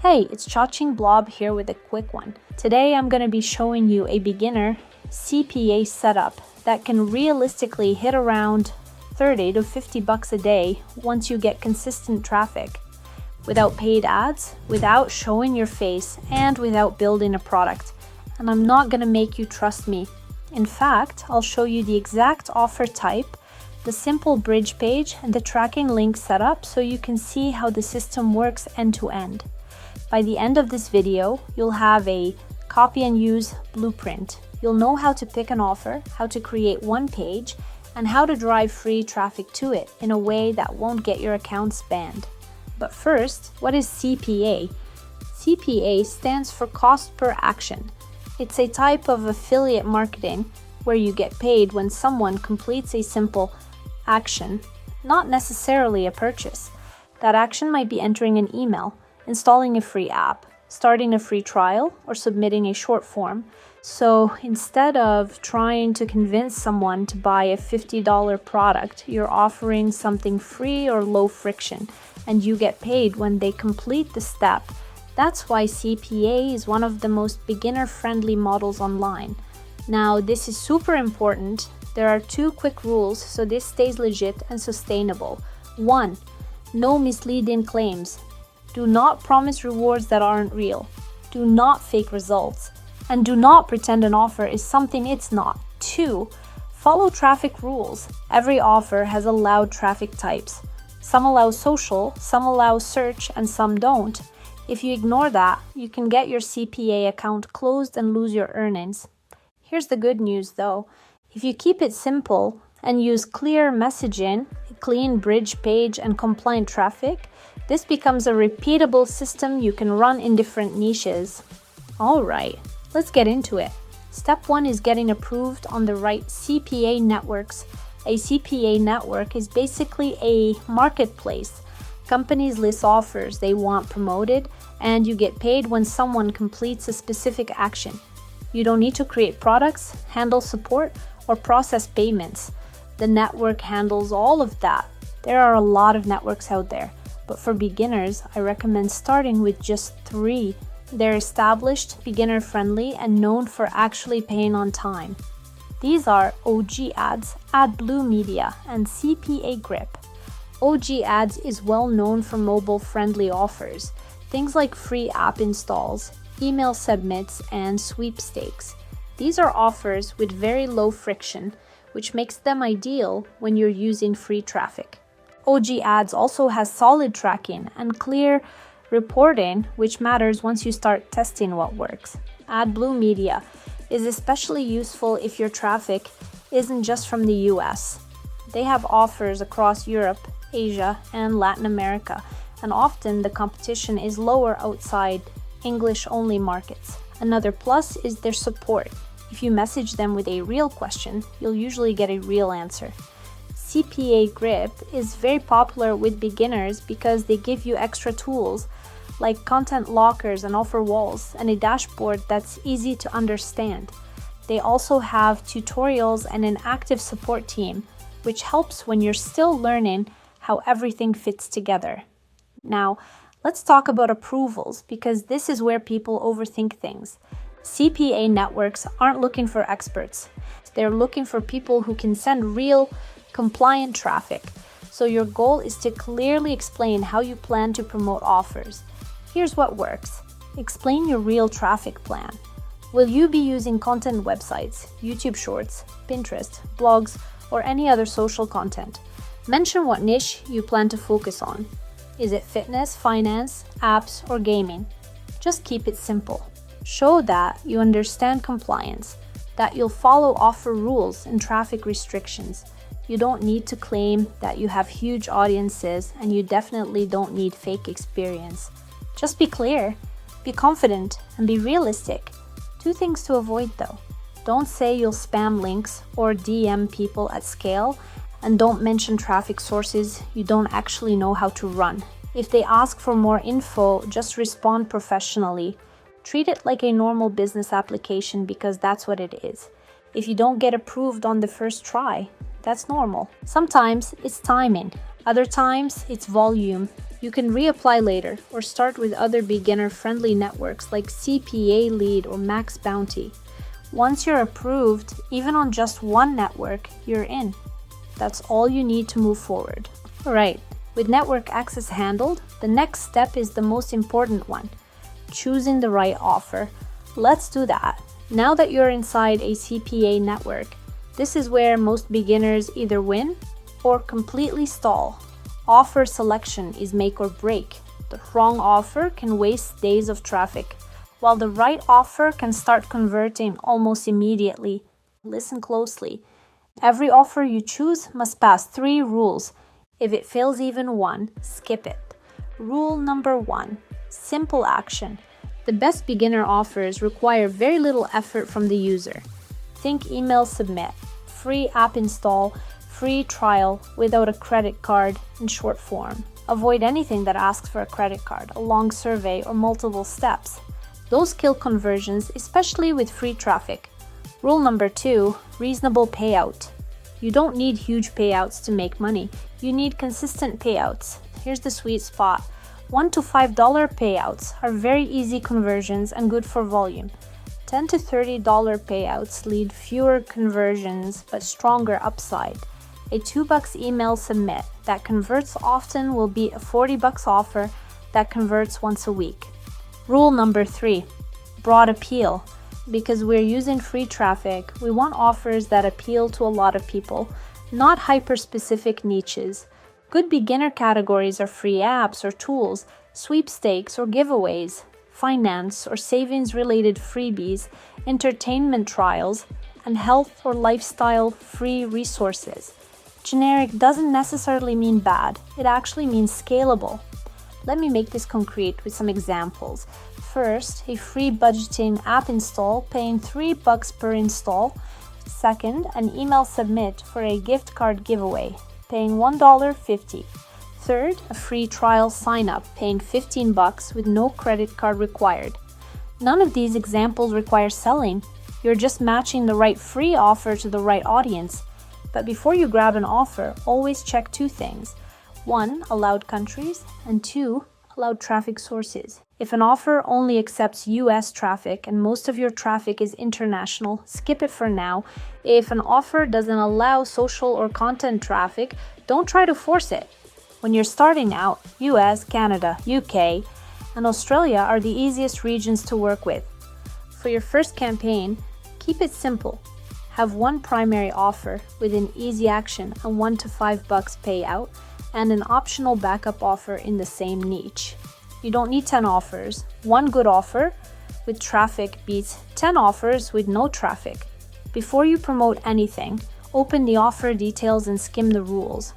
Hey, it's Cha-Ching Blob here with a quick one. Today I'm going to be showing you a beginner CPA setup that can realistically hit around 30 to 50 bucks a day once you get consistent traffic, without paid ads, without showing your face, and without building a product. And I'm not going to make you trust me. In fact, I'll show you the exact offer type, the simple bridge page, and the tracking link setup so you can see how the system works end to end. By the end of this video, you'll have a copy and use blueprint. You'll know how to pick an offer, how to create one page, and how to drive free traffic to it in a way that won't get your accounts banned. But first, what is CPA? CPA stands for cost per action. It's a type of affiliate marketing where you get paid when someone completes a simple action, not necessarily a purchase. That action might be entering an email, installing a free app, starting a free trial, or submitting a short form. So instead of trying to convince someone to buy a $50 product, you're offering something free or low friction, and you get paid when they complete the step. That's why CPA is one of the most beginner-friendly models online. Now, this is super important. There are 2 quick rules so this stays legit and sustainable. 1. No misleading claims. Do not promise rewards that aren't real. Do not fake results. And do not pretend an offer is something it's not. 2. Follow traffic rules. Every offer has allowed traffic types. Some allow social, some allow search, and some don't. If you ignore that, you can get your CPA account closed and lose your earnings. Here's the good news though. If you keep it simple and use clear messaging, a clean bridge page, and compliant traffic, this becomes a repeatable system you can run in different niches. Alright, let's get into it. Step 1 is getting approved on the right CPA networks. A CPA network is basically a marketplace. Companies list offers they want promoted, and you get paid when someone completes a specific action. You don't need to create products, handle support, or process payments. The network handles all of that. There are a lot of networks out there, but for beginners, I recommend starting with just 3. They're established, beginner-friendly, and known for actually paying on time. These are OG Ads, AdBlue Media, and CPA Grip. OG Ads is well known for mobile-friendly offers, things like free app installs, email submits, and sweepstakes. These are offers with very low friction, which makes them ideal when you're using free traffic. OG Ads also has solid tracking and clear reporting, which matters once you start testing what works. AdBlue Media is especially useful if your traffic isn't just from the US. They have offers across Europe, Asia, and Latin America, and often the competition is lower outside English-only markets. Another plus is their support. If you message them with a real question, you'll usually get a real answer. CPA Grip is very popular with beginners because they give you extra tools like content lockers and offer walls and a dashboard that's easy to understand. They also have tutorials and an active support team, which helps when you're still learning how everything fits together. Now, let's talk about approvals because this is where people overthink things. CPA networks aren't looking for experts. They're looking for people who can send real, compliant traffic. So your goal is to clearly explain how you plan to promote offers. Here's what works. Explain your real traffic plan. Will you be using content websites, YouTube Shorts, Pinterest, blogs, or any other social content? Mention what niche you plan to focus on. Is it fitness, finance, apps, or gaming? Just keep it simple. Show that you understand compliance, that you'll follow offer rules and traffic restrictions. You don't need to claim that you have huge audiences, and you definitely don't need fake experience. Just be clear, be confident, and be realistic. 2 things to avoid though. Don't say you'll spam links or DM people at scale, and don't mention traffic sources you don't actually know how to run. If they ask for more info, just respond professionally. Treat it like a normal business application because that's what it is. If you don't get approved on the first try, that's normal. Sometimes it's timing, other times it's volume. You can reapply later or start with other beginner-friendly networks like CPA Lead or Max Bounty. Once you're approved, even on just one network, you're in. That's all you need to move forward. Alright, with network access handled, the next step is the most important one, choosing the right offer. Let's do that. Now that you're inside a CPA network, this is where most beginners either win or completely stall. Offer selection is make or break. The wrong offer can waste days of traffic, while the right offer can start converting almost immediately. Listen closely. Every offer you choose must pass 3 rules. If it fails even one, skip it. Rule number 1, simple action. The best beginner offers require very little effort from the user. Think email submit, free app install, free trial without a credit card in short form. Avoid anything that asks for a credit card, a long survey, or multiple steps. Those kill conversions, especially with free traffic. Rule number 2, reasonable payout. You don't need huge payouts to make money. You need consistent payouts. Here's the sweet spot. $1 to $5 payouts are very easy conversions and good for volume. $10 to $30 payouts lead fewer conversions but stronger upside. A $2 email submit that converts often will beat a $40 offer that converts once a week. Rule number 3, broad appeal. Because we're using free traffic, we want offers that appeal to a lot of people, not hyper-specific niches. Good beginner categories are free apps or tools, sweepstakes or giveaways, finance or savings-related freebies, entertainment trials, and health or lifestyle free resources. Generic doesn't necessarily mean bad, it actually means scalable. Let me make this concrete with some examples. First, a free budgeting app install paying $3 per install. Second, an email submit for a gift card giveaway paying $1.50. Third, a free trial sign up paying $15 with no credit card required. None of these examples require selling. You're just matching the right free offer to the right audience. But before you grab an offer, always check 2 things. 1, allowed countries, and 2, allowed traffic sources. If an offer only accepts US traffic and most of your traffic is international, skip it for now. If an offer doesn't allow social or content traffic, don't try to force it. When you're starting out, US, Canada, UK, and Australia are the easiest regions to work with. For your first campaign, keep it simple. Have one primary offer with an easy action and $1 to $5 payout, and an optional backup offer in the same niche. You don't need 10 offers. One good offer with traffic beats 10 offers with no traffic. Before you promote anything, open the offer details and skim the rules.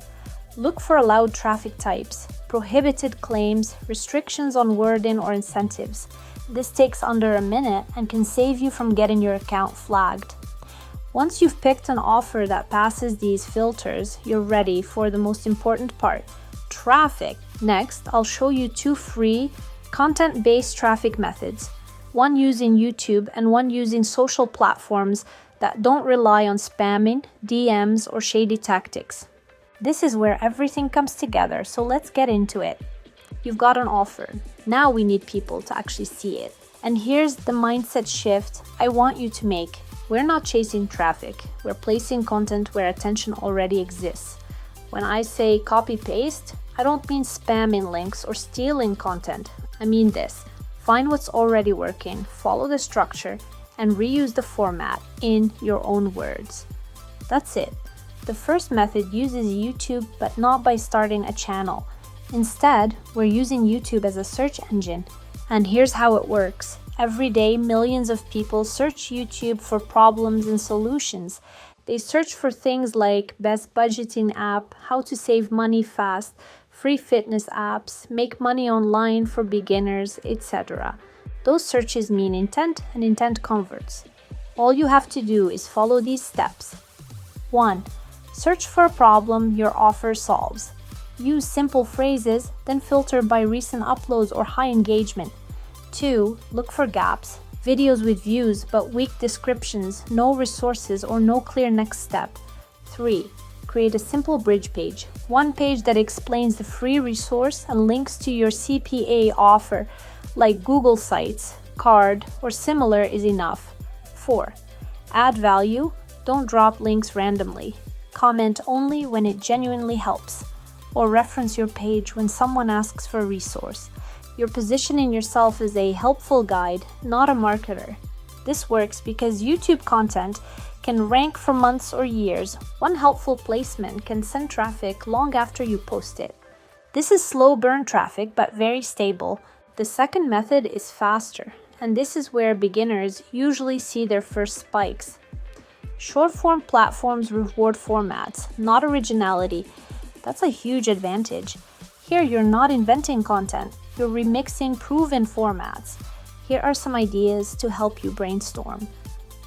Look for allowed traffic types, prohibited claims, restrictions on wording or incentives. This takes under a minute and can save you from getting your account flagged. Once you've picked an offer that passes these filters, you're ready for the most important part, traffic. Next, I'll show you 2 free content-based traffic methods, one using YouTube and one using social platforms that don't rely on spamming, DMs, or shady tactics. This is where everything comes together, so let's get into it. You've got an offer. Now we need people to actually see it. And here's the mindset shift I want you to make. We're not chasing traffic. We're placing content where attention already exists. When I say copy-paste, I don't mean spamming links or stealing content. I mean this. Find what's already working, follow the structure, and reuse the format in your own words. That's it. The first method uses YouTube, but not by starting a channel. Instead, we're using YouTube as a search engine. And here's how it works. Every day, millions of people search YouTube for problems and solutions. They search for things like best budgeting app, how to save money fast, free fitness apps, make money online for beginners, etc. Those searches mean intent, and intent converts. All you have to do is follow these steps. 1. Search for a problem your offer solves. Use simple phrases, then filter by recent uploads or high engagement. 2. Look for gaps. Videos with views but weak descriptions, no resources, or no clear next step. 3. create a simple bridge page. One page that explains the free resource and links to your CPA offer, like Google Sites, card, or similar is enough. 4. Add value. Don't drop links randomly. Comment only when it genuinely helps, or reference your page when someone asks for a resource. You're positioning yourself as a helpful guide, not a marketer. This works because YouTube content can rank for months or years. One helpful placement can send traffic long after you post it. This is slow burn traffic, but very stable. The second method is faster, and this is where beginners usually see their first spikes. Short-form platforms reward formats, not originality. That's a huge advantage. Here you're not inventing content, you're remixing proven formats. Here are some ideas to help you brainstorm.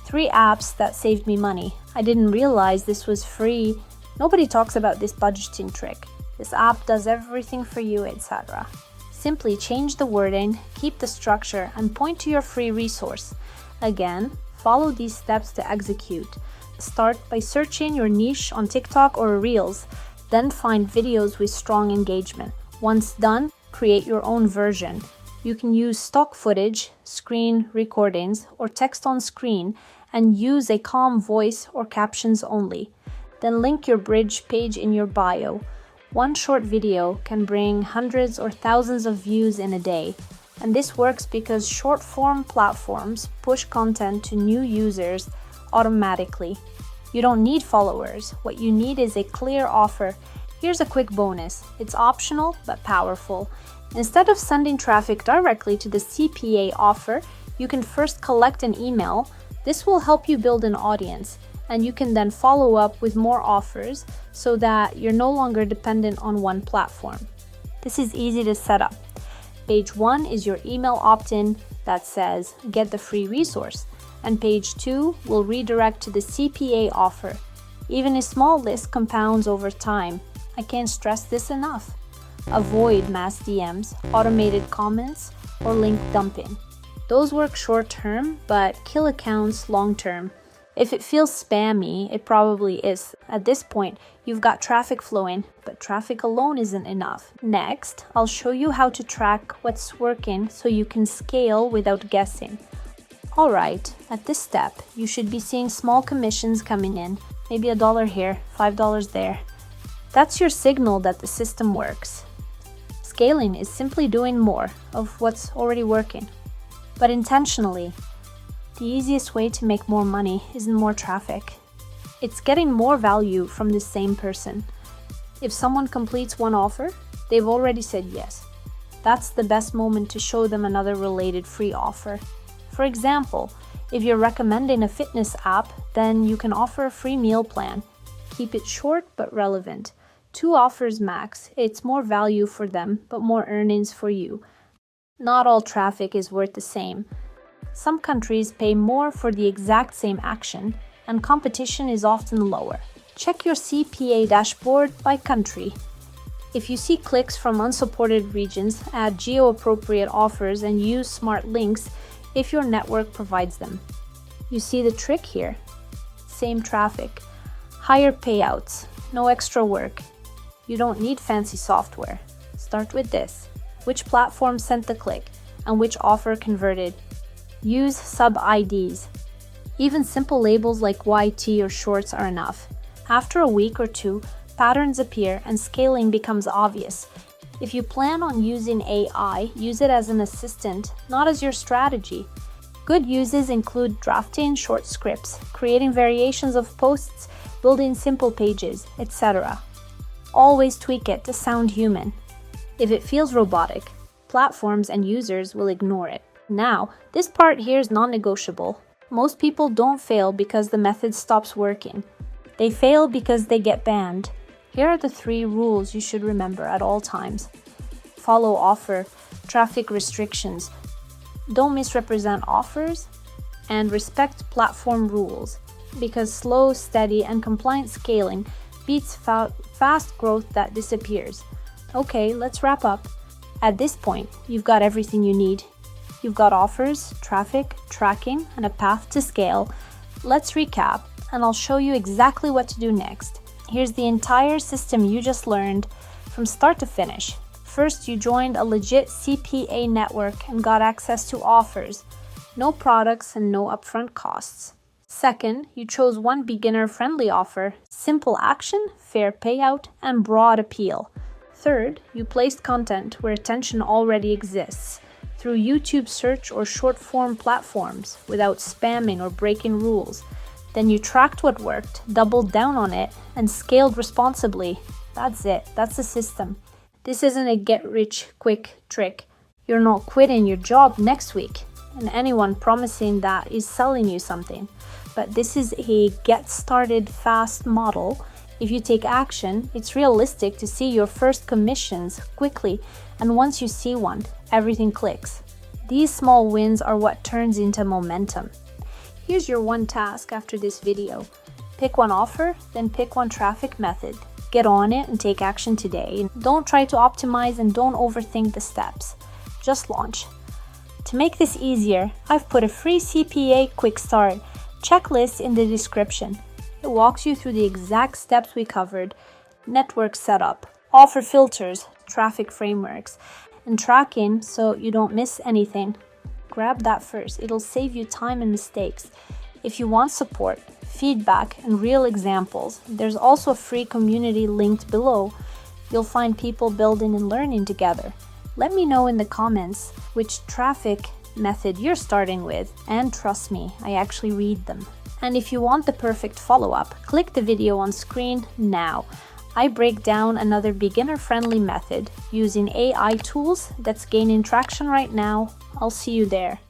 3 apps that saved me money. I didn't realize this was free. Nobody talks about this budgeting trick. This app does everything for you, etc. Simply change the wording, keep the structure, and point to your free resource. Again, follow these steps to execute. Start by searching your niche on TikTok or Reels, then find videos with strong engagement. Once done, create your own version. You can use stock footage, screen recordings, or text on screen, and use a calm voice or captions only. Then link your bridge page in your bio. One short video can bring hundreds or thousands of views in a day. And this works because short-form platforms push content to new users automatically. You don't need followers. What you need is a clear offer. Here's a quick bonus. It's optional but powerful. Instead of sending traffic directly to the CPA offer, you can first collect an email. This will help you build an audience, and you can then follow up with more offers so that you're no longer dependent on one platform. This is easy to set up. Page 1 is your email opt-in that says get the free resource, and page 2 will redirect to the CPA offer. Even a small list compounds over time. I can't stress this enough. Avoid mass DMs, automated comments, or link dumping. Those work short term, but kill accounts long term. If it feels spammy, it probably is. At this point, you've got traffic flowing, but traffic alone isn't enough. Next, I'll show you how to track what's working so you can scale without guessing. Alright, at this step, you should be seeing small commissions coming in, maybe $1 here, $5 there. That's your signal that the system works. Scaling is simply doing more of what's already working, but intentionally. The easiest way to make more money isn't more traffic. It's getting more value from the same person. If someone completes one offer, they've already said yes. That's the best moment to show them another related free offer. For example, if you're recommending a fitness app, then you can offer a free meal plan. Keep it short but relevant. 2 offers max. It's more value for them, but more earnings for you. Not all traffic is worth the same. Some countries pay more for the exact same action, and competition is often lower. Check your CPA dashboard by country. If you see clicks from unsupported regions, add geo-appropriate offers and use smart links if your network provides them. You see the trick here? Same traffic, higher payouts, no extra work. You don't need fancy software. Start with this. Which platform sent the click and which offer converted? Use sub-IDs. Even simple labels like YT or shorts are enough. After a week or 2, patterns appear and scaling becomes obvious. If you plan on using AI, use it as an assistant, not as your strategy. Good uses include drafting short scripts, creating variations of posts, building simple pages, etc. Always tweak it to sound human. If it feels robotic, platforms and users will ignore it. Now, this part here is non-negotiable. Most people don't fail because the method stops working. They fail because they get banned. Here are the 3 rules you should remember at all times. Follow offer, traffic restrictions. Don't misrepresent offers, and respect platform rules, because slow, steady, and compliant scaling beats fast growth that disappears. Okay, let's wrap up. At this point, you've got everything you need. You've got offers, traffic, tracking, and a path to scale. Let's recap, and I'll show you exactly what to do next. Here's the entire system you just learned from start to finish. First, you joined a legit CPA network and got access to offers, no products and no upfront costs. Second, you chose one beginner-friendly offer, simple action, fair payout, and broad appeal. Third, you placed content where attention already exists, through YouTube search or short-form platforms, without spamming or breaking rules. Then you tracked what worked, doubled down on it, and scaled responsibly. That's it. That's the system. This isn't a get-rich-quick trick. You're not quitting your job next week, and anyone promising that is selling you something. But this is a get-started-fast model. If you take action, it's realistic to see your first commissions quickly, and once you see one, everything clicks. These small wins are what turns into momentum. Here's your one task after this video. Pick one offer, then pick one traffic method. Get on it and take action today. Don't try to optimize and don't overthink the steps. Just launch. To make this easier, I've put a free CPA Quick Start checklist in the description. It walks you through the exact steps we covered: network setup, offer filters, traffic frameworks, and tracking so you don't miss anything. Grab that first. It'll save you time and mistakes. If you want support, feedback, and real examples, there's also a free community linked below. You'll find people building and learning together. Let me know in the comments which traffic method you're starting with, and trust me, I actually read them. And if you want the perfect follow-up, click the video on screen now. I break down another beginner-friendly method using AI tools that's gaining traction right now. I'll see you there.